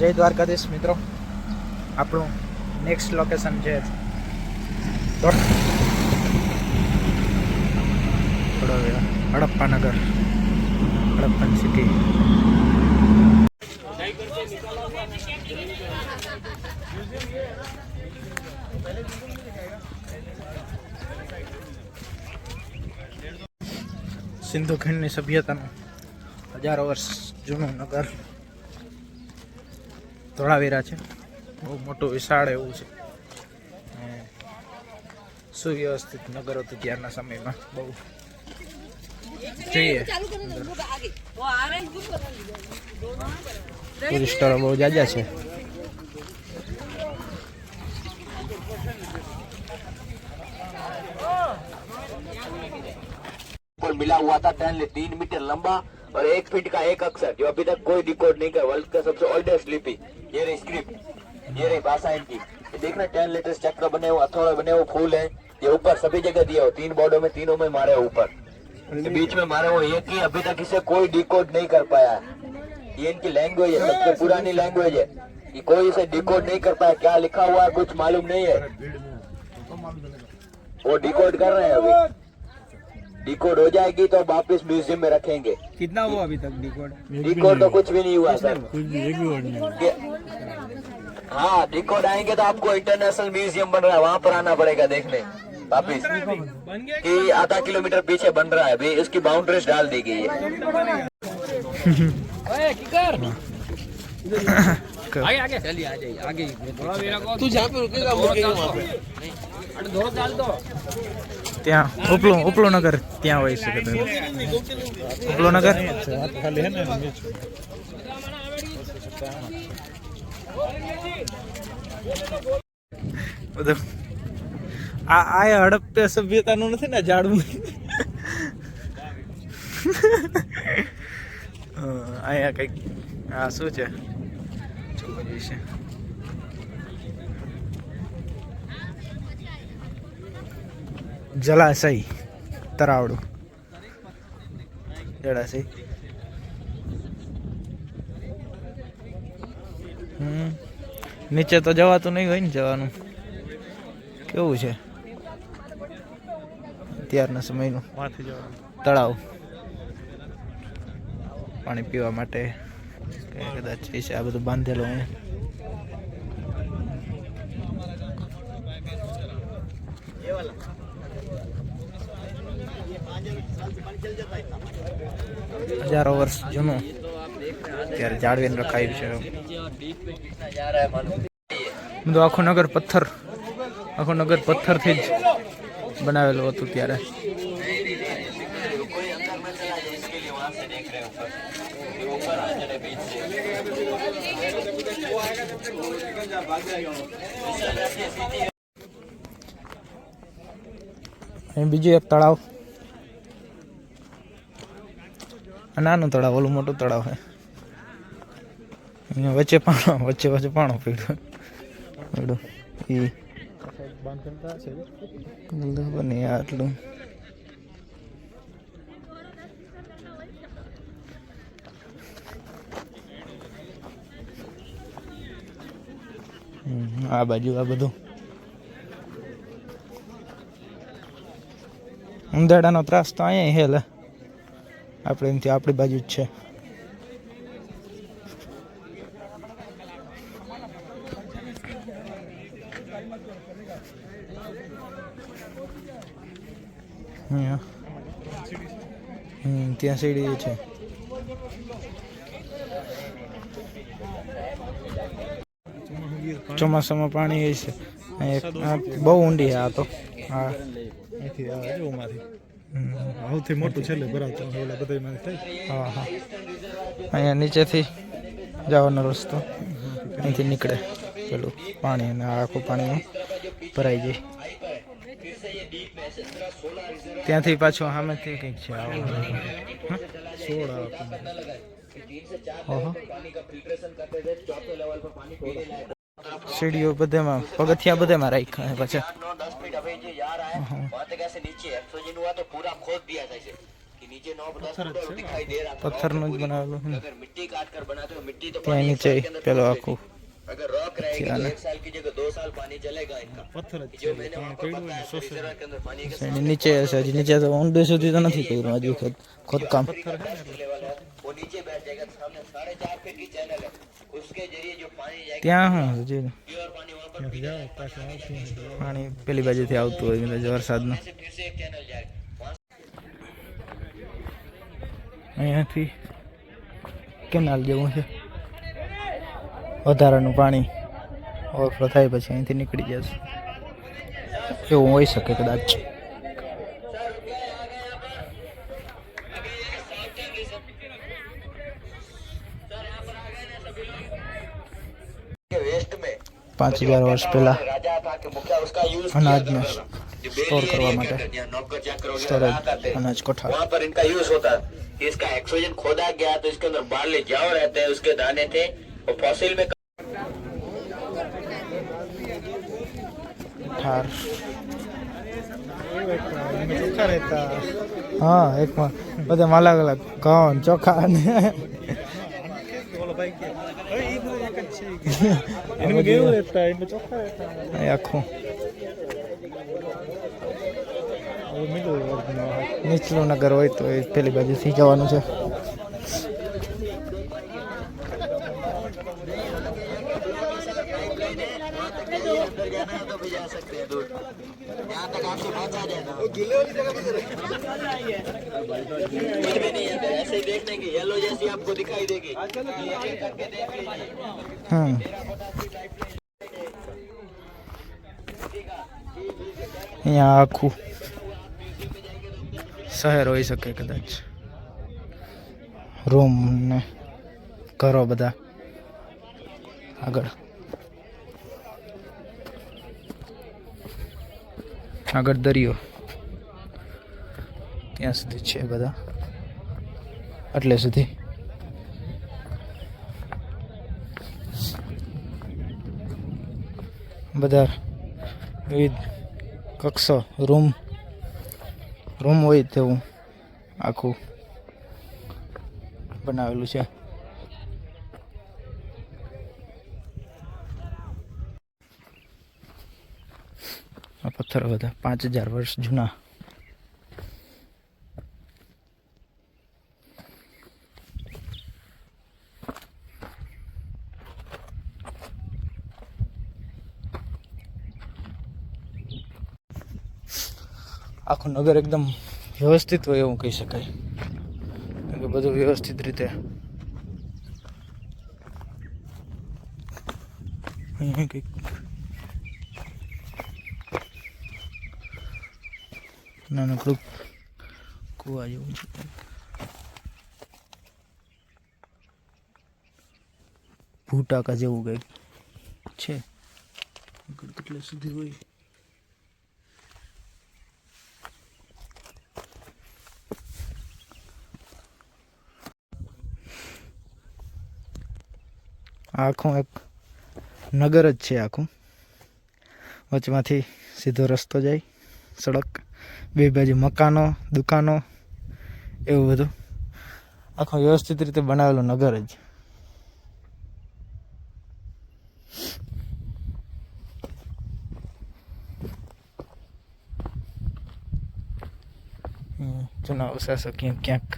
જય દ્વારકાધીશ મિત્રો, આપણું નેક્સ્ટ લોકેશન છે હડપ્પાનગર, હડપ્પન સિટી. સિંધુ ખીણની સભ્યતાનું હજારો વર્ષ જૂનું નગર ધોળાવીરા છે. બહુ મોટું વિશાળ એવું છે. સુવ્યવસ્થિત નગર હતું ત્યારના સમયમાં. બહુ જોઈએ ટુરિસ્ટરો બહુ જાજા છે. मिला हुआ था 3 मीटर लंबा और 1 फीट का एक अक्षर जो अभी तक कोई डिकोड नहीं कर. वर्ल्ड का सबसे ओल्डेस्ट लिपि. ये रही स्क्रिप्ट, ये रही भाषा इनकी. ये देखना 10 लेटर्स चक्र बने हुए, हथौड़े बने हुए, फूल है. ये ऊपर सभी जगह दिया हो. 3 बोर्डों में, तीनों में मारे हो ऊपर. बीच में मारे हो एक ही अभी तक इसे कोई डिकोड नहीं कर पाया. ये इनकी लैंग्वेज है, सबसे पुरानी लैंग्वेज है. ये कोई इसे डिकोड नहीं कर पाया. क्या लिखा हुआ है कुछ मालूम नहीं है. वो डिकोड कर रहे हैं अभी. डिकोड हो जाएगी तो वापस म्यूजियम में रखेंगे. कितना हुआ अभी तक डिकोड? डिकोड तो कुछ भी नहीं हुआ सर. हाँ, डिकोड आएंगे तो आपको इंटरनेशनल म्यूजियम बन रहा है, वहाँ पर आना पड़ेगा देखने वापिस. कि आधा किलोमीटर पीछे बन रहा है अभी. इसकी बाउंड्रीज डाल दी गई है. आगे चलिए, आ जाइए आगे. तू जहाँ पे रुकेगा वहाँ पे दौड़ डाल दो. ત્યાં ઉપલો નગર ત્યાં હોય શકે. ઉપલો નગર બધું આ હડપ્પા સભ્યતાનું નથી ને ઝાડવું. અહીંયા કંઈક આ શું છે છે જલાશય, તરાવડું જળાશય. નીચે તો જવાતું નહીં હોય ને. જવાનું કેવું છે ત્યારના સમયનું તળાવ, પાણી પીવા માટે કદાચ છે. આ બધું બાંધેલું હોય. હજારો વર્ષ જૂનું ત્યારે જાળવીને રખાયું છે. બધું આખું નગર પથ્થરથી જ બનાવેલું હતું ત્યારે. બીજું એક તળાવ, નાનું તળાવ, ઓલું મોટું તળાવ છે. અહીંયા વચ્ચે પાણો પીડ્યું બને આટલું. આ બાજુ આ બધું ઉંધાડાનો ત્રાસ તો અહીંયા હેલ. આપણે એમથી આપણી બાજુ જ છે. ત્યાં સીડી છે. ચોમાસામાં પાણી હોય છે. બહુ ઊંડી આ તો. હા, સૌથી મોટું છેલ્લે ભરાતું. હા હા, અહીંયા નીચેથી જવાનો રસ્તો અહીંથી નીકળે પેલું પાણી, અને આખું પાણીમાં ભરાઈ જાય. ત્યાંથી પાછું સામેથી કંઈક છે. સીડીઓ બધેમાં, પગથિયા બધેમાં રાખ્યા પાછા. नीचे 9-10 फुट और दिखाई दे रहा था પથ્થરનું જ બનાવેલું છે. अगर मिट्टी काट कर बनाते हो मिट्टी तो ત્યાં पानी एक નીચે साल के अंदर પેલો छोड़ આખું देगी। अगर रॉक रहेगी तो 1 साल की जगह 2 साल पानी चलेगा इनका जो मैंने वहाँ पर बताया था रिजर्वर के अंदर पानी के એની નીચે હશે હજી નીચે તો ઊંડે સુધી તો નથી કર્યું હજી ખોદકામ लेवल है वो नीचे बैठ जाएगा सामने 4.5 फीट की चैनल है उसके जरिए जो पानी जाएगा ત્યાં હા હજી प्योर पानी वहाँ पर पी जाएगा। પાણી પેલી બાજુથી આવતું હોય એટલે વરસાદનું से फिर से एक चैनल जाएगा वहाँ અહીંયાથી કેનાલ જેવું છે વધારાનું પાણી ઓવરફ્લો થાય પછી અહીંથી નીકળી જશે એવું હોઈ શકે કદાચ के वेस्ट में 5000 વર્ષ પહેલા राजा था कि मुखिया उसका यूज અનાજને સ્ટોર કરવા માટે नौकर चक्र वगैरह સ્ટોરેજ रहा करते हैं। અનાજ કોઠાર वहाँ पर इनका यूज होता है। इसका एक्सोजन खोदा गया तो इसके अंदर बार्ले जाओ रहते हैं उसके दाने थे और फॉसिल में ઠાર હા એક બધા અલગ અલગ ઘઉં ચોખા ને આખું નીચલું નગર હોય તો એ પેલી બાજુથી જવાનું છે जा सकते हैं दूर यहाँ तक आपको पहुँचा देना कुछ भी नहीं है ऐसे ही देखने की येलो जैसी आपको दिखाई देगी करके देख लीजिए હમ અહીંયા આખું શહેર હોઈ શકે કદાચ રૂમ ને ઘરો બધા આગળ આગળ દરિયો ત્યાં સુધી છે બધા એટલે સુધી બધા વિવિધ કક્ષો રૂમ હોય તેવું આખું બનાવેલું છે આ પથ્થરો બધા 5000 વર્ષ જૂના આખું નગર એકદમ વ્યવસ્થિત હોય એવું કહી શકાય કે બધું વ્યવસ્થિત રીતે અહીંયા કંઈક નાનકડું કુવા જેવું છે ભૂટાકા જેવું કંઈક છે આગળ કેટલે સુધી હોય આખું એક નગર જ છે આખું વચમાંથી સીધો રસ્તો જાય સડક બે બાજુ મકાનો દુકાનો એવું બધું આખું વ્યવસ્થિત રીતે બનાવેલું નગર જ જૂના અવશેષો ક્યાંક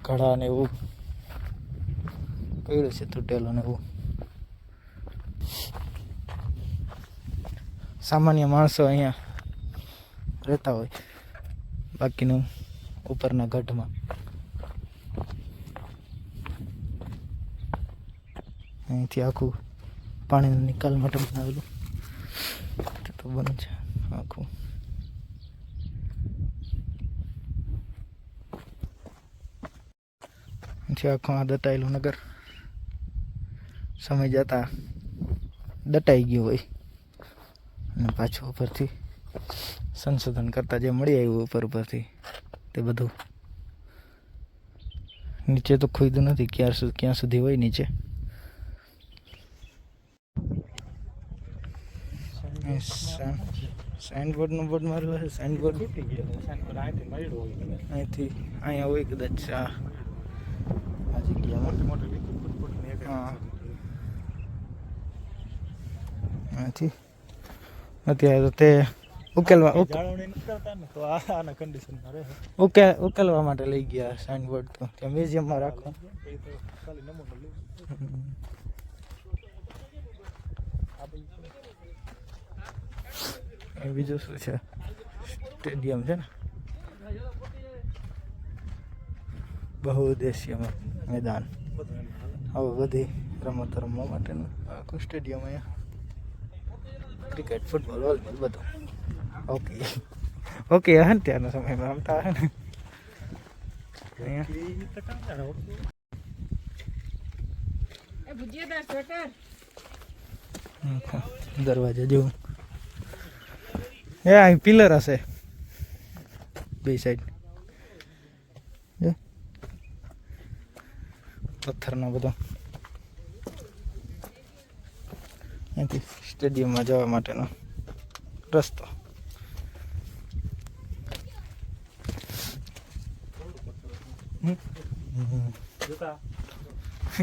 ઘડા ને એવું પડ્યું છે તૂટેલું ને એવું સામાન્ય માણસો અહીંયા રહેતા હોય બાકીનું ઉપરના ગઢમાં અહીંથી આખું પાણીનો નિકાલ માટે બનાવેલું તો બંધ છે આખું અહીંથી આખું આ દટાયેલું નગર સમય જતા દટાઈ ગયું હોય અને પાછું ઉપરથી સંશોધન કરતા જે મળી આવ્યું ઉપરથી તે બધું નીચે તો ખોઈદું નથી ક્યાં સુધી હોય નીચે સાઇનબોર્ડનો બોર્ડ મારેલો છે. સાઇનબોર્ડ અહીંથી અહીંયા હોય કદાચ આ જગ્યામાં. હા અહીંથી અત્યારે તો તે ઉકેલવા માટે લઈ ગયા સાઇનબોર્ડ. તો ત્યાં મ્યુઝિયમમાં રાખો. બીજું શું છે? સ્ટેડિયમ છે ને, બહુદ્દેશીય મેદાન. હવે બધી રમત રમવા માટેનું આખું સ્ટેડિયમ અહીંયા. ક્રિકેટ, ફૂટબોલ, વોલીબોલ બધું. ઓકે ઓકે હે ને ત્યારના સમયમાં રમતા હે ને અહીંયા. દરવાજા જેવું એ અહીં પિલર હશે બે સાઈડ. પથ્થરનો બધો. અહીંથી સ્ટેડિયમમાં જવા માટેનો રસ્તો.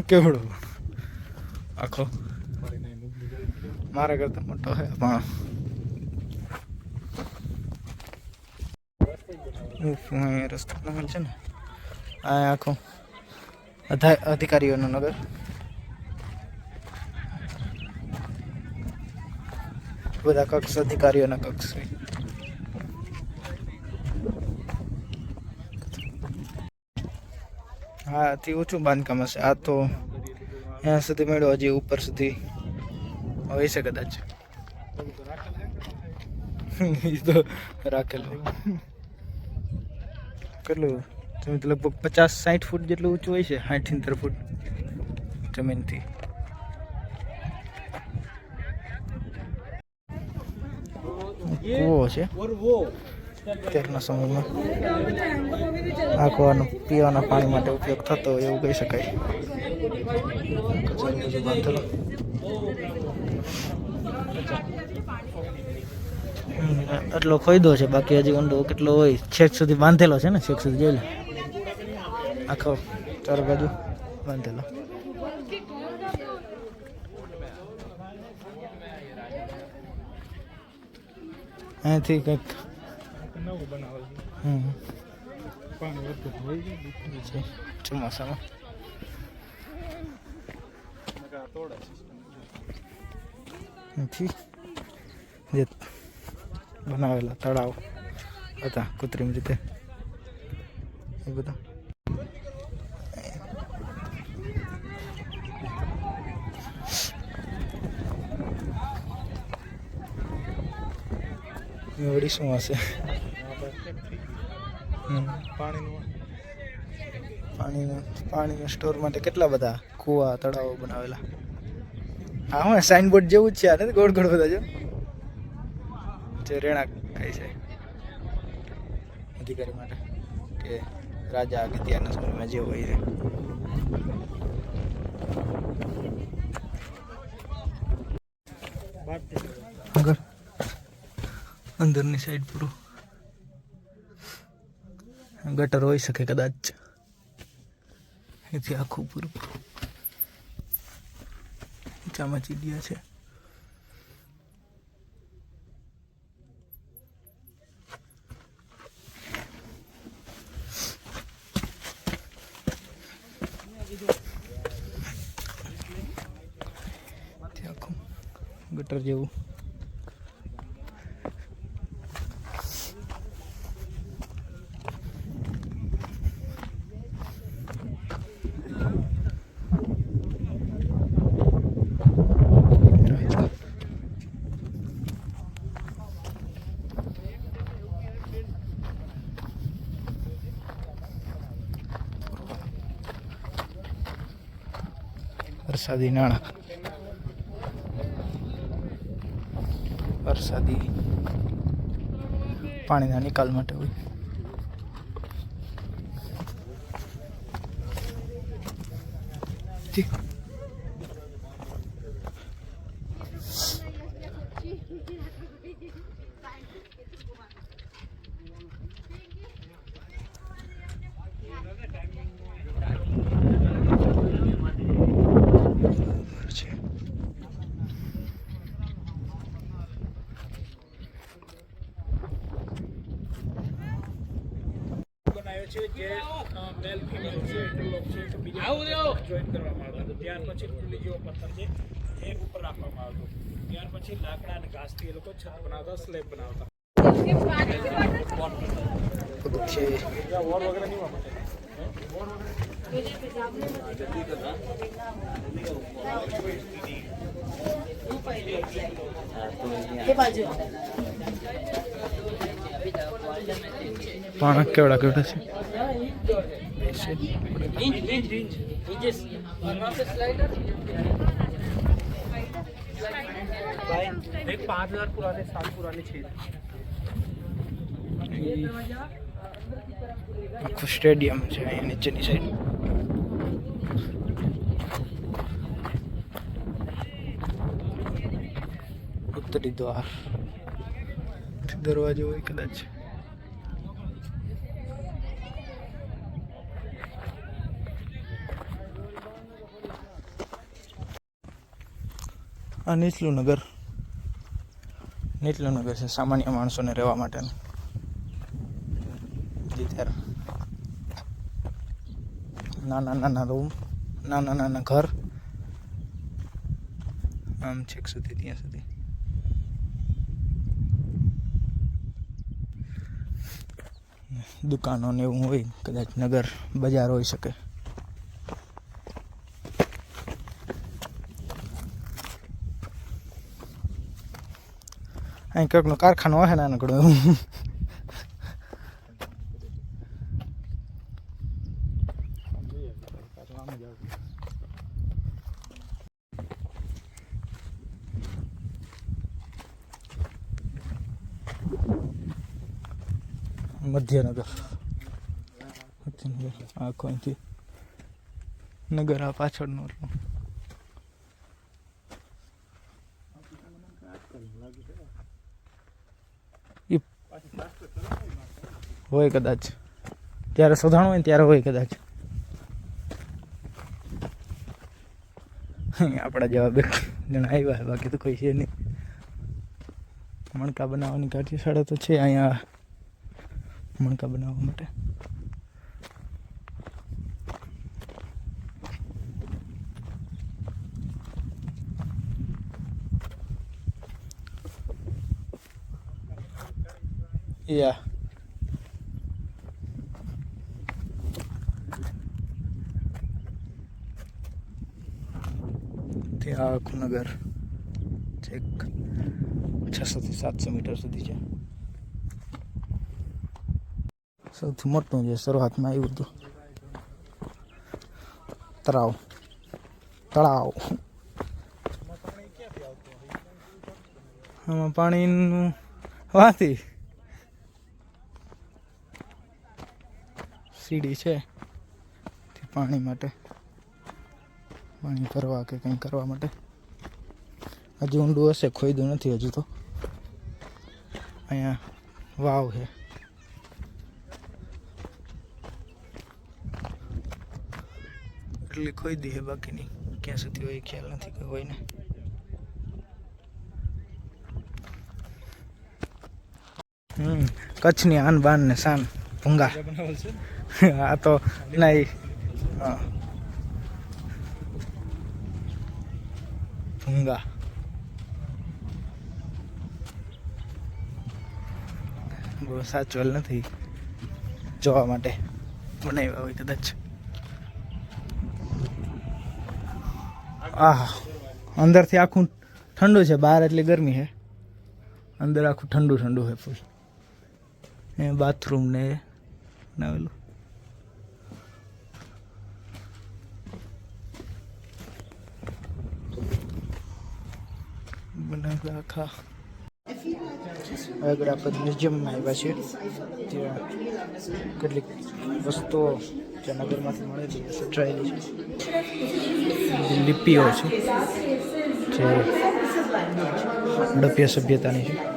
કેવડો આખો મારા કરતા મોટો છે પણ રસ્તો છે ને આ આખો અધિકારીઓનું નગર. બધા કક્ષ અધિકારીઓના કક્ષ. હા થી ઊંચું બાંધકામ હશે. આ તો અહીંયા સુધી મેળવો, હજી ઉપર સુધી હોય છે કદાચ. તો રાખેલું કેટલું લગભગ 50-60 ફૂટ જેટલું ઊંચું હોય છે. 60-70 ફૂટ જમીનથી. કૂવો છે અત્યારના સમયમાં. આખો આનો પીવાના પાણી માટે ઉપયોગ થતો હોય એવું કહી શકાય. એટલો ખોઈદો છે, બાકી હજી ઊંડો કેટલો હોય છેક સુધી બાંધેલો છે ને. છેક સુધી જોઈ લે, આખો ચાર બાજુ બાંધેલો. અહીંથી કંઈક ચોમાસામાં જે બનાવેલા તળાવ હતા કૃત્રિમ રીતે એ બધા. વળી શું હશે? પાણીના સ્ટોર માટે કેટલા બધા કુવા તળાવો બનાવેલા. હા હું સાઇનબોર્ડ જેવું જ છે. આ ગોળ ગોળ બધા જો જે રહેણાંક થાય છે અધિકારી માટે કે રાજા અત્યારના સમયમાં જે હોય છે. આગળ અંદરની સાઈડ પૂરું ગટર હોઈ શકે કદાચ. એથી આખું પૂરું ચામાચીડિયા છે. આખું ગટર જેવું. વરસાદી નાણાં, વરસાદી પાણીના નિકાલ માટે હોય. કે મેલ ફિમેલ છે એટલે લોક છે કે બીજા જોઈન કરવામાં આવતા તો ત્યાર પછી પુલી જેવો પથ્થર છે એ ઉપર રાખવામાં આવતો ત્યાર પછી લાકડા અને ઘાસથી એ લોકો છત બનાવતા સ્લેબ બનાવતા વોર વગેરે નહીં વાપરતા પણ કેવડા કેવડા છે एक 5000 पुराने साल पुराने छेद આખું સ્ટેડિયમ છે અહીંયા નીચેની સાઈડ ઉત્તરી દ્વાર દરવાજો હોય કદાચ આ નીચલું નગર છે સામાન્ય માણસોને રહેવા માટેનું નાના રૂમ નાના ઘર આમ છેક સુધી ત્યાં સુધી દુકાનો ને એવું હોય કદાચ નગર બજાર હોઈ શકે અહીં કંઈકનું કારખાનું હશે નાનકડું એવું મધ્યનગર આખો અહીંથી નગર આ પાછળનું એટલું હોય કદાચ ત્યારે શોધાણું હોય ત્યારે હોય કદાચ આપણા જેવા બે જણા આવ્યા બાકી તો કોઈ છે નહીં મણકા બનાવવાની કાર્યશાળા તો છે અહીંયા મણકા બનાવવા માટે યા ત્યાં આખું નગર છેક 600 થી 700 મીટર સુધી છે સૌથી મોટું જે શરૂઆતમાં આવ્યું હતું તળાવ આમાં પાણીનું વાથી સીડી છે પાણી માટે પાણી ભરવા કે કંઈ કરવા માટે હજુ ઊંડું હશે ખોઈદું નથી હજુ તો અહીંયા વાવ છે એટલી ખોઈદી છે બાકીની ક્યાં સુધી હોય ખ્યાલ નથી કે હોય ને કચ્છની આન બાન ને શાન ભૂંગા આ તો નહીં હા ભૂંગા બહુ સાચવેલ નથી જોવા માટે બનાવ્યા હોય કદાચ આહા અંદરથી આખું ઠંડુ છે બહાર એટલી ગરમી છે અંદર આખું ઠંડુ છે ફૂલ એ બાથરૂમ ને બનાવેલું બનાવેલા આખા આગળ આપણે મ્યુઝિયમમાં આવ્યા છીએ ત્યાં કેટલીક વસ્તુઓ જે નગરમાંથી મળેલી સચવાયેલી છે લિપિઓ છે જે હડપ્પા સભ્યતાની છે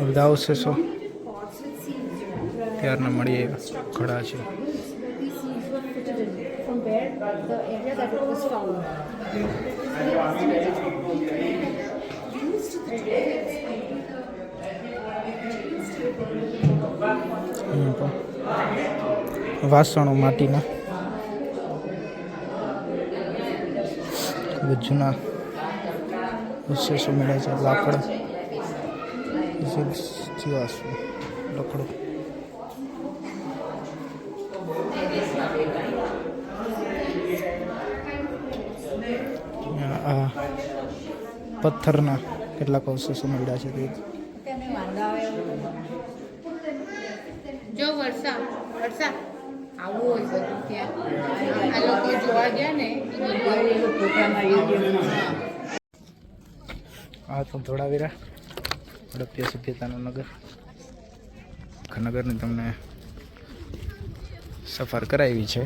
બધા અવશેષો ત્યારના મળી આવ્યા ખડા છે The area that it was found. અહીંયા પણ વાસણો માટીના ખૂબ જ જૂના અવશેષો મળે છે. લાકડ જીવાશો લકડો. આ પથ્થરના કેટલાક અવશેષો મળ્યા છે તે જો વરસાદ આવું હોય બધું ત્યાં આ લોકો જોવા ગયા ને આ તો ધોળાવીરા હડપ્પા સભ્યતાનું નગર. નગરની તમને સફર કરાવી છે.